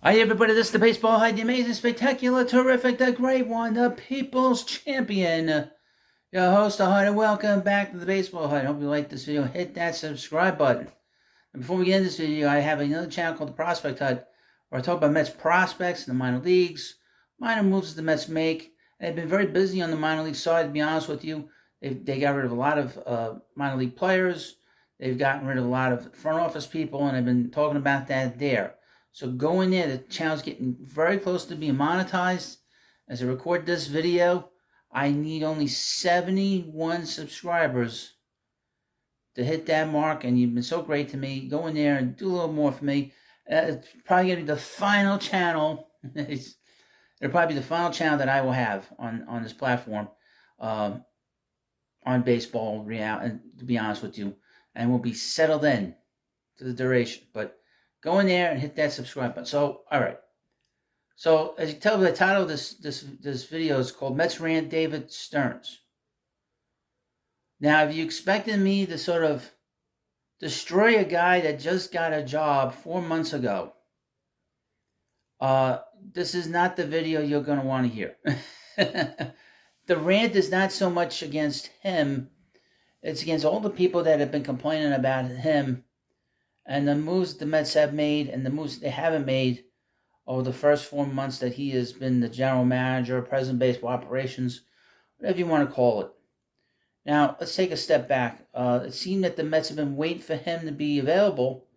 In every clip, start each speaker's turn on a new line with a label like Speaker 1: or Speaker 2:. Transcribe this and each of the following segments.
Speaker 1: Hi everybody, this is the Baseball High, the amazing, spectacular, terrific, the great one, the People's Champion. Your host, the Hut, and welcome back to the Baseball Hut. I hope you like this video. Hit that subscribe button. And before we get into this video, I have another channel called the Prospect Hut, where I talk about Mets prospects in the minor leagues, minor moves that the Mets make. They've been very busy on the minor league side, to be honest with you. They got rid of a lot of minor league players. They've gotten rid of a lot of front office people, and I've been talking about that there. So go in there. The channel's getting very close to being monetized. As I record this video, I need only 71 subscribers to hit that mark, and you've been so great to me. Go in there and do a little more for me. It's probably going to be the final channel. It'll probably be the final channel that I will have on this platform on baseball, and to be honest with you. And we'll be settled in to the duration. But go in there and hit that subscribe button. So, all right. So, as you can tell by the title of this video is called Mets Rant David Stearns. Now, if you expected me to sort of destroy a guy that just got a job 4 months ago, this is not the video you're going to want to hear. The rant is not so much against him. It's against all the people that have been complaining about him and the moves the Mets have made and the moves they haven't made over the first 4 months that he has been the general manager, president of baseball operations, whatever you want to call it. Now, let's take a step back. It seemed that the Mets have been waiting for him to be available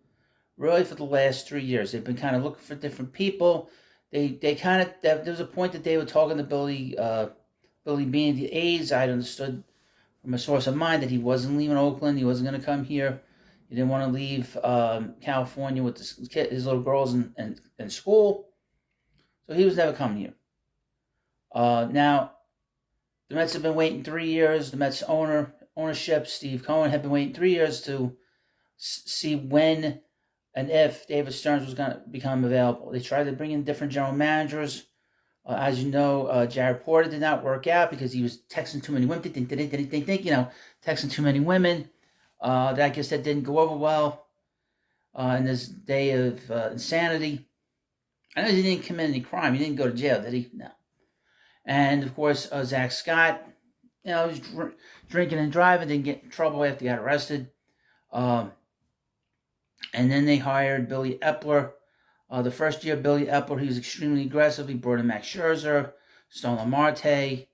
Speaker 1: really for the last 3 years. They've been kind of looking for different people. There was a point that they were talking to Billy being the A's. I understood from a source of mine that he wasn't leaving Oakland. He wasn't going to come here. He didn't want to leave California with his little girls in school. So he was never coming here. Now, the Mets have been waiting 3 years. The Mets ownership, Steve Cohen, had been waiting 3 years to see when and if David Stearns was going to become available. They tried to bring in different general managers. As you know, Jared Porter did not work out because he was texting too many women. Texting too many women. I guess that didn't go over well in this day of insanity. I know he didn't commit any crime. He didn't go to jail, did he? No. And, of course, Zach Scott, he was drinking and driving, didn't get in trouble after he got arrested. And then they hired Billy Epler. The first year, Billy Epler, he was extremely aggressive. He brought in Max Scherzer, Starlin Marte,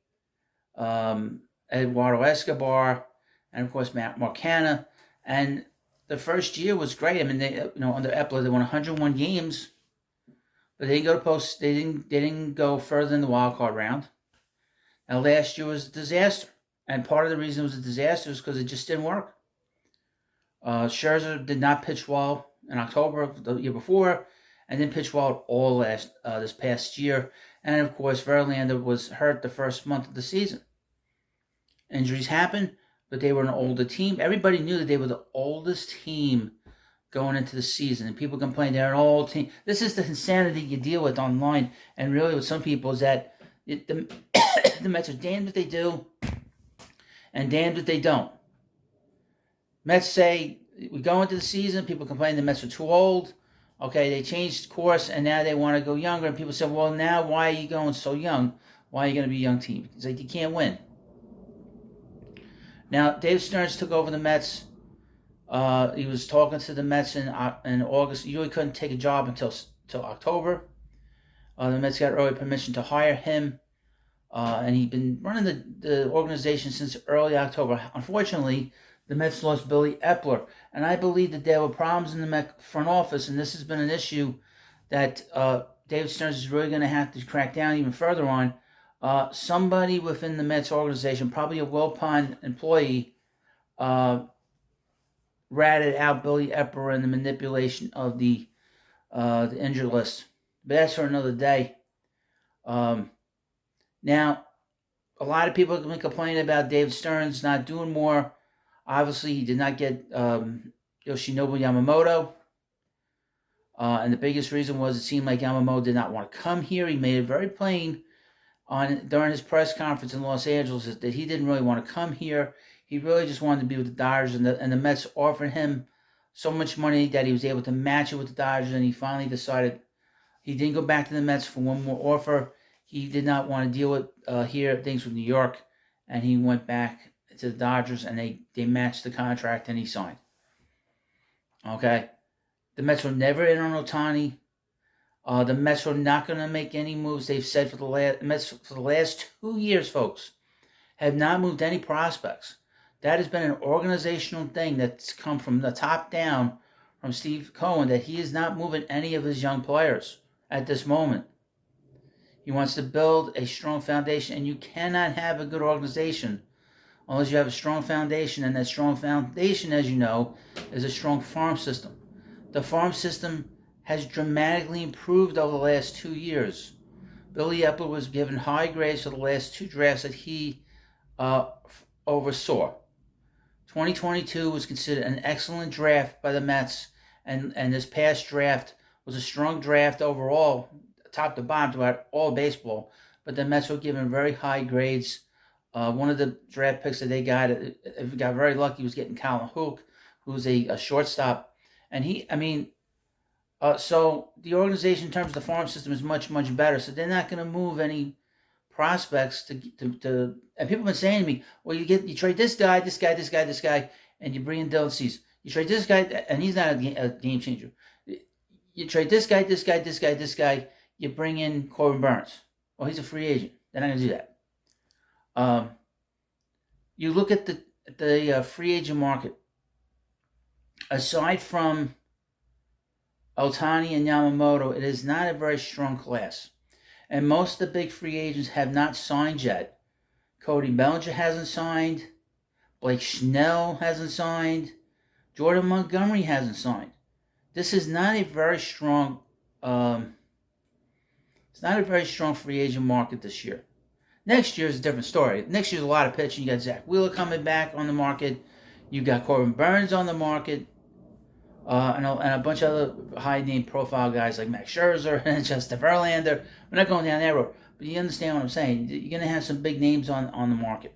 Speaker 1: Eduardo Escobar, and of course Matt Marcana. And the first year was great. I mean, they, under Epler, they won 101 games, but they didn't go to post. They didn't go further than the wild card round. Now, last year was a disaster, and part of the reason it was a disaster is because it just didn't work. Scherzer did not pitch well in October of the year before, and didn't pitch well at all this past year. And of course, Verlander was hurt the first month of the season. Injuries happen, but they were an older team. Everybody knew that they were the oldest team going into the season, and people complain they're an old team. This is the insanity you deal with online, and really with some people is that the Mets are damned if they do, and damned if they don't. Mets say, we go into the season, people complain the Mets are too old. Okay, they changed course, and now they want to go younger. And people say, well, now why are you going so young? Why are you going to be a young team? It's like you can't win. Now, Dave Stearns took over the Mets. He was talking to the Mets in August. He really couldn't take a job until October. The Mets got early permission to hire him. And he'd been running the organization since early October. Unfortunately, the Mets lost Billy Epler, and I believe that there were problems in the Mets front office, and this has been an issue that David Stearns is really going to have to crack down even further on. Somebody within the Mets organization, probably a Wilpon employee, ratted out Billy Epler and the manipulation of the injured list. But that's for another day. Now, a lot of people have been complaining about David Stearns not doing more. Obviously, he did not get Yoshinobu Yamamoto. And the biggest reason was it seemed like Yamamoto did not want to come here. He made it very plain during his press conference in Los Angeles that he didn't really want to come here. He really just wanted to be with the Dodgers, and the Mets offered him so much money that he was able to match it with the Dodgers, and he finally decided He didn't go back to the Mets for one more offer. He did not want to deal with things with New York, and he went back to the Dodgers, and they matched the contract, and he signed. Okay? The Mets were never in on Ohtani. The Mets were not going to make any moves. They've said for the last 2 years, folks, have not moved any prospects. That has been an organizational thing that's come from the top down from Steve Cohen, that he is not moving any of his young players at this moment. He wants to build a strong foundation, and you cannot have a good organization unless you have a strong foundation, and that strong foundation, as you know, is a strong farm system. The farm system has dramatically improved over the last 2 years. Billy Epler was given high grades for the last 2 drafts that he oversaw. 2022 was considered an excellent draft by the Mets, and this past draft was a strong draft overall, top to bottom, throughout all baseball, but the Mets were given very high grades. One of the draft picks that they got very lucky, was getting Colin Hook, who's a shortstop. And so the organization in terms of the farm system is much, much better. So they're not going to move any prospects to and people have been saying to me, well, you trade this guy, and you bring in Dylan Cease. You trade this guy, and he's not a game changer. You trade this guy, you bring in Corbin Burns. Well, he's a free agent. They're not going to do that. You look at the free agent market. Aside from Ohtani and Yamamoto, it is not a very strong class. And most of the big free agents have not signed yet. Cody Bellinger hasn't signed. Blake Snell hasn't signed. Jordan Montgomery hasn't signed. This is not a very strong free agent market this year. Next year is a different story. Next year's a lot of pitching. You got Zach Wheeler coming back on the market. You got Corbin Burns on the market. And a bunch of other high-name profile guys like Max Scherzer and Justin Verlander. We're not going down that road, but you understand what I'm saying. You're going to have some big names on the market.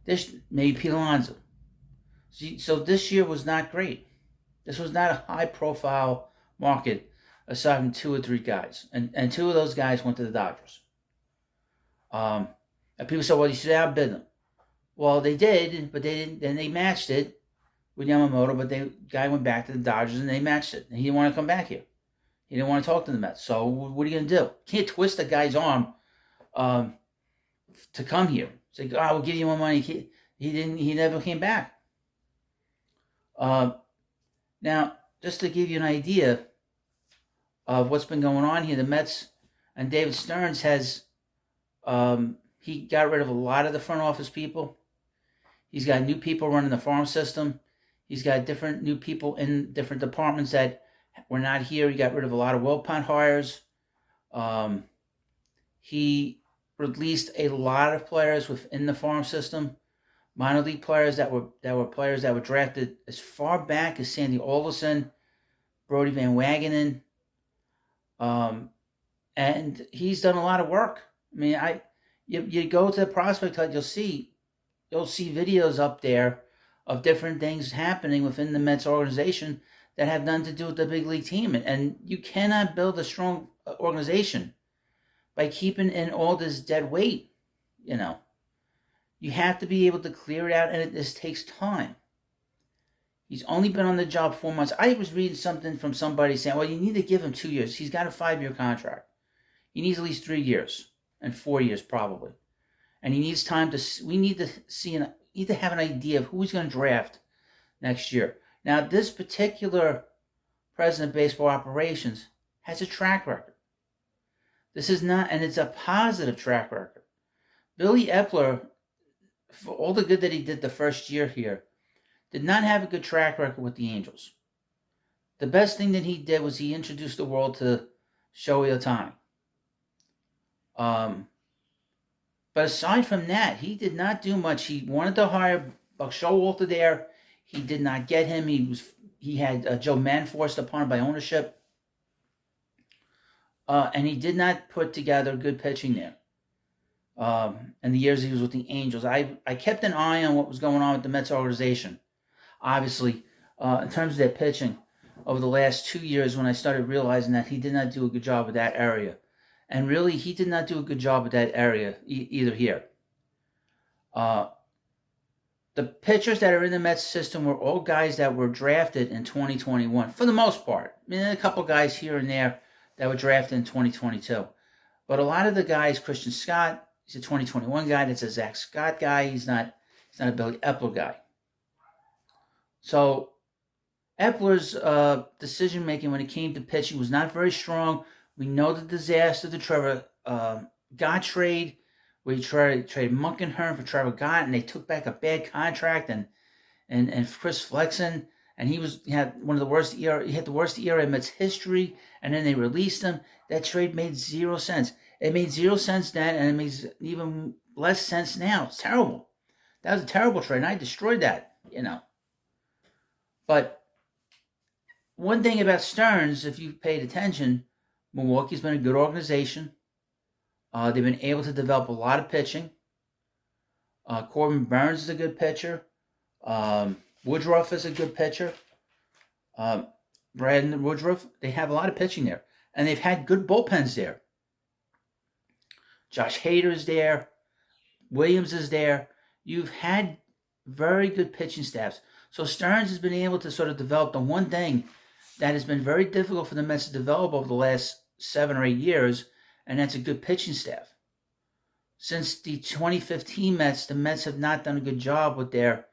Speaker 1: This maybe Pete Alonso. So this year was not great. This was not a high-profile market aside from 2 or 3 guys, and 2 of those guys went to the Dodgers. And people say, well, you should outbid them. Well, they did, but they didn't. Then they matched it with Yamamoto, but the guy went back to the Dodgers and they matched it. And he didn't want to come back here. He didn't want to talk to the Mets. So what are you going to do? You can't twist a guy's arm to come here. Say, we'll give you more money. He never came back. Now, just to give you an idea of what's been going on here, the Mets and David Stearns he got rid of a lot of the front office people. He's got new people running the farm system. He's got different new people in different departments that were not here. He got rid of a lot of well-paid hires. He released a lot of players within the farm system. Minor league players that were players that were drafted as far back as Sandy Alderson, Brody Van Wagenen. And he's done a lot of work. I mean, you go to the prospect hut, you'll see videos up there of different things happening within the Mets organization that have nothing to do with the big league team. And you cannot build a strong organization by keeping in all this dead weight. You have to be able to clear it out, and this takes time. He's only been on the job 4 months. I was reading something from somebody saying, well, you need to give him 2 years. He's got a 5-year contract. He needs at least 3 years and 4 years probably. And he needs time we need to have an idea of who he's going to draft next year. Now, this particular president of baseball operations has a track record. This is not, and it's a positive track record. Billy Epler, for all the good that he did the first year here, did not have a good track record with the Angels. The best thing that he did was he introduced the world to Shohei Ohtani. But aside from that, he did not do much. He wanted to hire Buck Showalter there. He did not get him. He had Joe Mann forced upon him by ownership. And he did not put together good pitching there. In the years he was with the Angels. I kept an eye on what was going on with the Mets organization. Obviously, in terms of their pitching. over the last 2 years when I started realizing that he did not do a good job with that area. And really, he did not do a good job with that area either here. The pitchers that are in the Mets system were all guys that were drafted in 2021, for the most part. I mean, a couple guys here and there that were drafted in 2022. But a lot of the guys, Christian Scott, he's a 2021 guy. That's a Zach Scott guy. He's not a Billy Epler guy. So Epler's decision-making when it came to pitching was not very strong. We know the disaster the Trevor Gott trade, where he traded Munkenhern for Trevor Gott, and they took back a bad contract, and Chris Flexen, and he had one of the worst ERA. He had the worst ERA in Mets history, and then they released him. That trade made 0 sense. It made 0 sense then, and it makes even less sense now. It's terrible. That was a terrible trade, and I destroyed that, But one thing about Stearns, if you paid attention, Milwaukee's been a good organization. They've been able to develop a lot of pitching. Corbin Burns is a good pitcher. Woodruff is a good pitcher. Brandon Woodruff. They have a lot of pitching there. And they've had good bullpens there. Josh Hader's there. Williams is there. You've had very good pitching staffs. So Stearns has been able to sort of develop the one thing that has been very difficult for the Mets to develop over the last 7 or 8 years, and that's a good pitching staff. Since the 2015 Mets, the Mets have not done a good job with their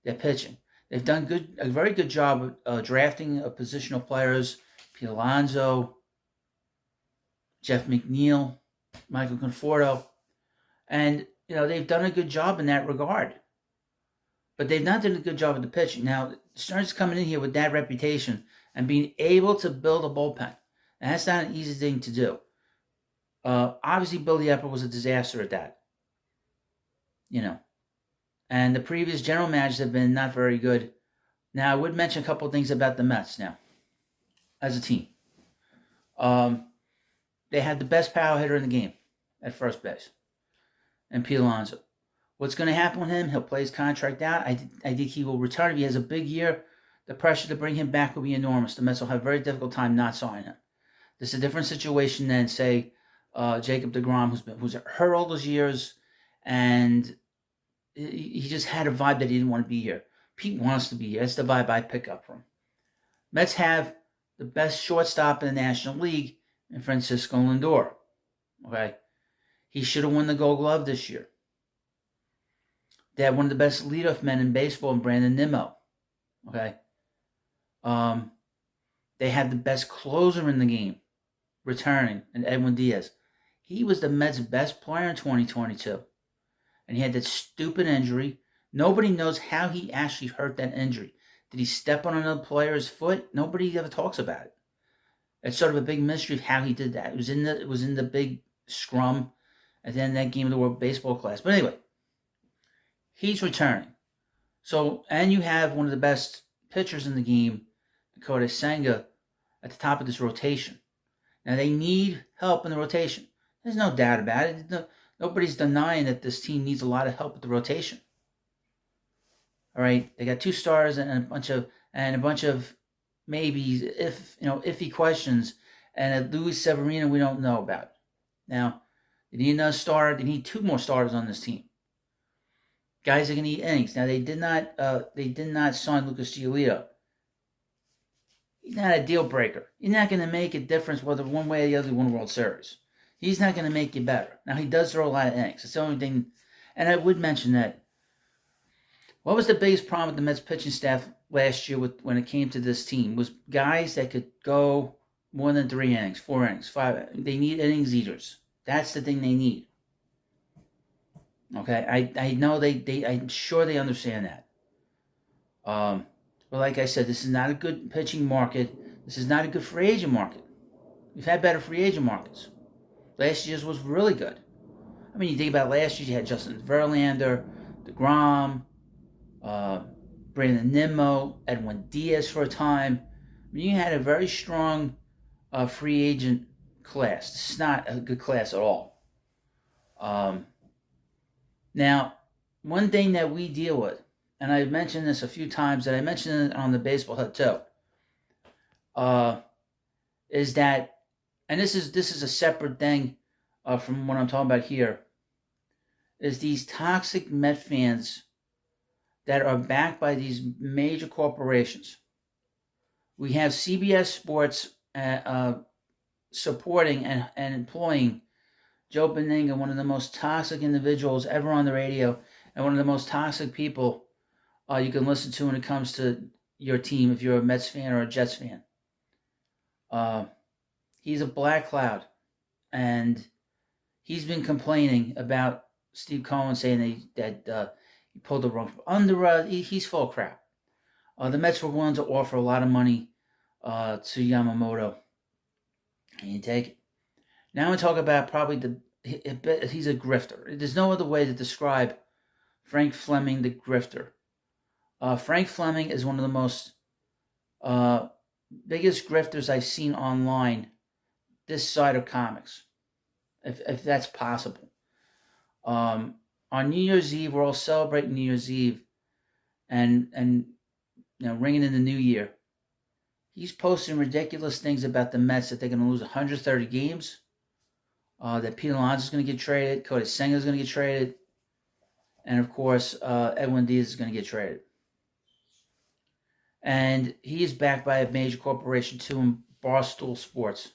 Speaker 1: pitching. They've done a very good job of drafting positional players, Pete Alonso, Jeff McNeil, Michael Conforto, and they've done a good job in that regard. But they've not done a good job with the pitching. Now, Stearns coming in here with that reputation and being able to build a bullpen. And that's not an easy thing to do. Obviously, Billy Epler was a disaster at that. And the previous general managers have been not very good. Now, I would mention a couple of things about the Mets now, as a team. They had the best power hitter in the game at first base, and Pete Alonso. What's going to happen with him? He'll play his contract out. I think he will return. If he has a big year, the pressure to bring him back will be enormous. The Mets will have a very difficult time not signing him. This is a different situation than, say, Jacob deGrom, who's hurt all those years, and he just had a vibe that he didn't want to be here. Pete wants to be here. That's the vibe I pick up from. Mets have the best shortstop in the National League in Francisco Lindor. Okay? He should have won the Gold Glove this year. They had one of the best leadoff men in baseball in Brandon Nimmo. Okay? They had the best closer in the game, returning, in Edwin Diaz. He was the Mets' best player in 2022. And he had that stupid injury. Nobody knows how he actually hurt that injury. Did he step on another player's foot? Nobody ever talks about it. It's sort of a big mystery of how he did that. It was in the big scrum at the end of that game of the World Baseball Classic. But anyway, he's returning. So, and you have one of the best pitchers in the game, Dakota Senga, at the top of this rotation. Now, they need help in the rotation. There's no doubt about it. Nobody's denying that this team needs a lot of help with the rotation. All right, they got 2 stars and a bunch of maybes, iffy questions, and a Luis Severino we don't know about. Now, they need another star. They need 2 more starters on this team. Guys are going to need innings. Now, they did not sign Lucas Giolito. He's not a deal breaker. He's not going to make a difference whether one way or the other you win a World Series. He's not going to make you better. Now, he does throw a lot of innings. It's the only thing. And I would mention that. What was the biggest problem with the Mets pitching staff last year when it came to this team? Was guys that could go more than 3 innings, 4 innings, 5. They need innings eaters. That's the thing they need. Okay, I know I'm sure they understand that. But like I said, this is not a good pitching market. This is not a good free agent market. We've had better free agent markets. Last year's was really good. I mean, you think about last year, you had Justin Verlander, DeGrom, Brandon Nimmo, Edwin Diaz for a time. I mean, you had a very strong free agent class. This is not a good class at all. Now, one thing that we deal with, and I've mentioned this a few times, and I mentioned it on the Baseball Hut too. is that, and this is a separate thing from what I'm talking about here, is these toxic Met fans that are backed by these major corporations. We have CBS Sports supporting and employing Joe Benigna, one of the most toxic individuals ever on the radio, and one of the most toxic people you can listen to when it comes to your team if you're a Mets fan or a Jets fan. He's a black cloud, and he's been complaining about Steve Cohen, saying that he pulled the rug under. He's full of crap. The Mets were willing to offer a lot of money to Yamamoto. And you take it. Now we talk about probably he's a grifter. There's no other way to describe Frank Fleming, the grifter. Frank Fleming is one of the most biggest grifters I've seen online this side of comics, if that's possible. On New Year's Eve, we're all celebrating New Year's Eve, and ringing in the new year. He's posting ridiculous things about the Mets, that they're going to lose 130 games, that Pete Alonso's going to get traded, Cody Senga's going to get traded, and of course, Edwin Diaz is going to get traded. And he is backed by a major corporation too, in Barstool Sports.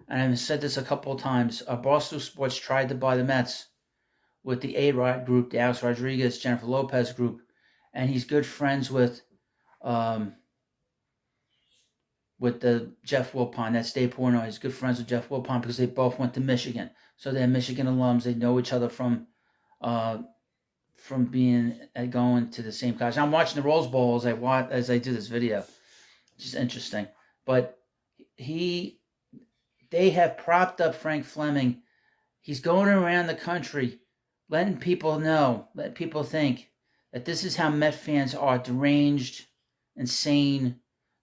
Speaker 1: And I've said this a couple of times. Barstool Sports tried to buy the Mets with the A-Rod group, the Alex Rodriguez, Jennifer Lopez group, and he's good friends with the Jeff Wilpon. That's Dave Portnoy. He's good friends with Jeff Wilpon because they both went to Michigan. So they're Michigan alums. They know each other from being going to the same college. I'm watching the Rose Bowl as I do this video, which is interesting. But they have propped up Frank Fleming. He's going around the country, letting people think that this is how Met fans are: deranged, insane,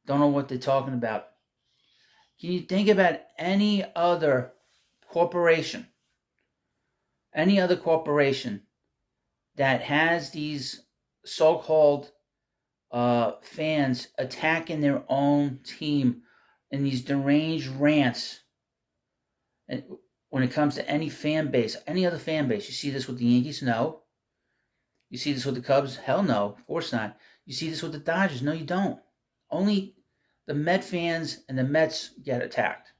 Speaker 1: don't know what they're talking about. Can you think about any other corporation that has these so-called fans attacking their own team in these deranged rants? And when it comes to any fan base, any other fan base, you see this with the Yankees? No. You see this with the Cubs? Hell no, of course not. You see this with the Dodgers? No, you don't. Only the Met fans and the Mets get attacked.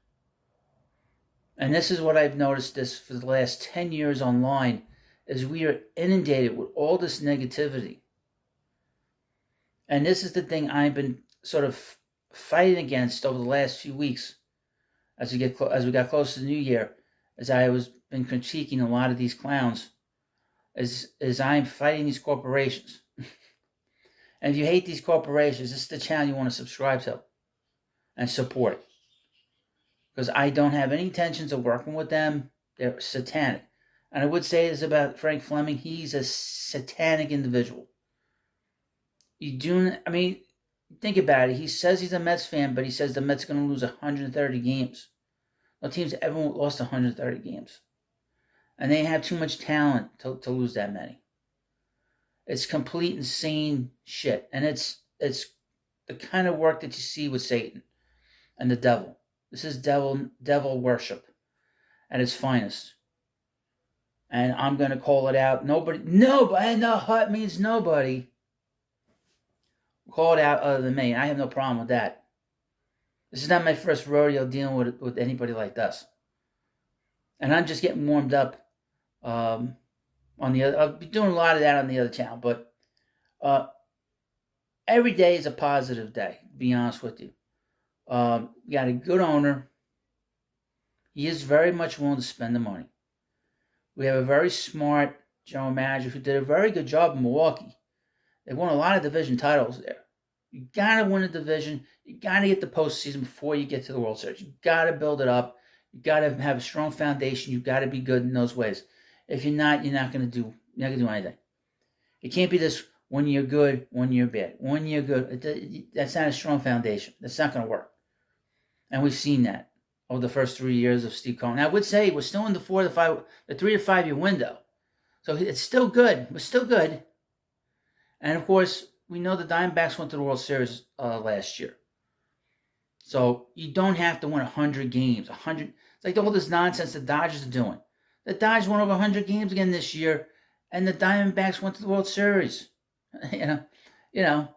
Speaker 1: And this is what I've noticed this for the last 10 years online, is we are inundated with all this negativity. And this is the thing I've been sort of fighting against over the last few weeks as we got close to the new year, as I was been critiquing a lot of these clowns, as I'm fighting these corporations. And if you hate these corporations, this is the channel you want to subscribe to and support. Because I don't have any intentions of working with them. They're satanic. And I would say this about Frank Fleming: he's a satanic individual. Think about it. He says he's a Mets fan, but he says the Mets are going to lose 130 games. No team's ever lost 130 games. And they have too much talent to lose that many. It's complete insane shit. And it's the kind of work that you see with Satan and the devil. This is devil worship at its finest. And I'm going to call it out. Nobody, no hut means nobody. Call it out other than me. I have no problem with that. This is not my first rodeo dealing with anybody like this. And I'm just getting warmed up on the other. I'll be doing a lot of that on the other channel. But every day is a positive day, to be honest with you. We got a good owner. He is very much willing to spend the money. We have a very smart general manager who did a very good job in Milwaukee. They won a lot of division titles there. You got to win a division. You got to get the postseason before you get to the World Series. You got to build it up. You got to have a strong foundation. You got to be good in those ways. If you're not going to do anything. It can't be this 1 year good, 1 year bad. 1 year good. That's not a strong foundation. That's not going to work. And we've seen that over the first 3 years of Steve Cohen. Now, I would say we're still in the 3 to 5 year window. So it's still good. We're still good. And of course, we know the Diamondbacks went to the World Series last year. So you don't have to win 100 games. 100. It's like all this nonsense the Dodgers are doing. The Dodgers won over 100 games again this year, and the Diamondbacks went to the World Series. you know,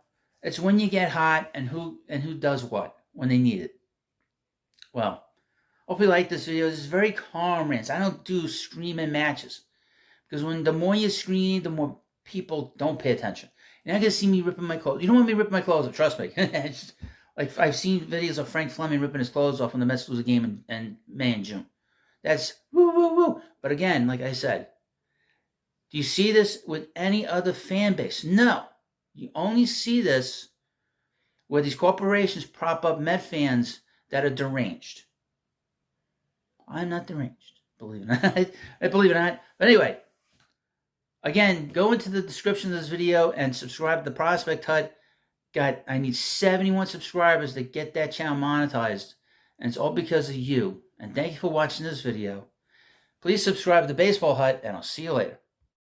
Speaker 1: it's when you get hot and who does what when they need it. Well, hope you like this video. This is very calm rants. I don't do screaming matches because the more you scream, the more people don't pay attention. You're not gonna see me ripping my clothes. You don't want me ripping my clothes off. Trust me. Like I've seen videos of Frank Fleming ripping his clothes off when the Mets lose a game in May and June. That's woo woo woo. But again, like I said, do you see this with any other fan base? No. You only see this where these corporations prop up Met fans that are deranged. I'm not deranged, believe it or not. I believe it or not. But anyway, again, go into the description of this video and subscribe to the Prospect Hut. I need 71 subscribers to get that channel monetized. And it's all because of you. And thank you for watching this video. Please subscribe to the Baseball Hut, and I'll see you later.